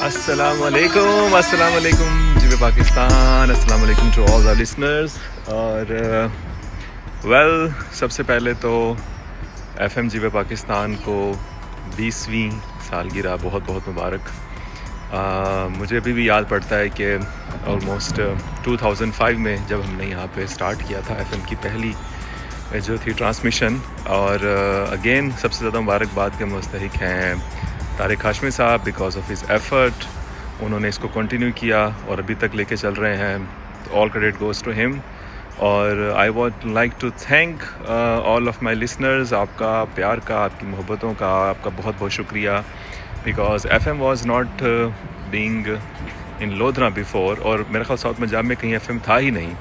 السلام علیکم جی پاکستان، السلام علیکم ٹو آل دا لسنرز. اور سب سے پہلے تو ایف ایم جی پی پاکستان کو 20ویں سالگرہ بہت بہت مبارک. مجھے ابھی بھی یاد پڑتا ہے کہ آلموسٹ 2005 میں جب ہم نے یہاں پہ اسٹارٹ کیا تھا ایف ایم کی پہلی جو تھی ٹرانسمیشن. اور اگین سب سے زیادہ مبارکباد کے مستحق ہیں طارق ہاشمی صاحب بیکاز آف ہز ایفرٹ. انہوں نے اس کو کنٹینیو کیا اور ابھی تک لے کے چل رہے ہیں. All credit goes to him. اور I would like to thank all of my listeners. آپ کا پیار کا، آپ کی محبتوں کا، آپ کا بہت بہت شکریہ. Because F M was not being in Lodhra before, اور میرے خیال ساؤتھ پنجاب میں کہیں ایف ایم تھا ہی نہیں.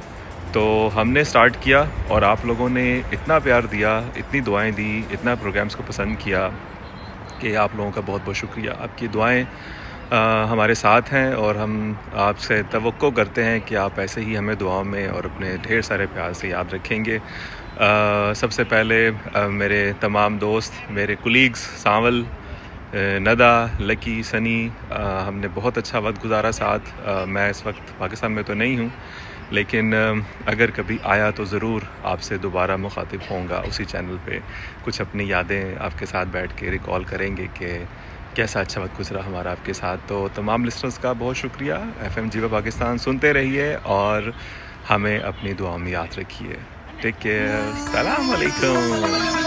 تو ہم نے سٹارٹ کیا اور آپ لوگوں نے اتنا پیار دیا، اتنی دعائیں دی، اتنا پروگرامز کو پسند کیا کہ آپ لوگوں کا بہت بہت شکریہ. آپ کی دعائیں ہمارے ساتھ ہیں اور ہم آپ سے توقع کرتے ہیں کہ آپ ایسے ہی ہمیں دعاؤں میں اور اپنے ڈھیر سارے پیار سے یاد رکھیں گے. سب سے پہلے میرے تمام دوست، میرے کولیگز سانول، ندا، لکی، سنی، ہم نے بہت اچھا وقت گزارا ساتھ. میں اس وقت پاکستان میں تو نہیں ہوں، لیکن اگر کبھی آیا تو ضرور آپ سے دوبارہ مخاطب ہوں گا اسی چینل پہ. کچھ اپنی یادیں آپ کے ساتھ بیٹھ کے ریکال کریں گے کہ کیسا اچھا وقت گزرا ہمارا آپ کے ساتھ. تو تمام لسنرز کا بہت شکریہ. ایف ایم جی پی پاکستان سنتے رہیے اور ہمیں اپنی دعاؤں میں یاد رکھیے. Take care. السلام علیکم.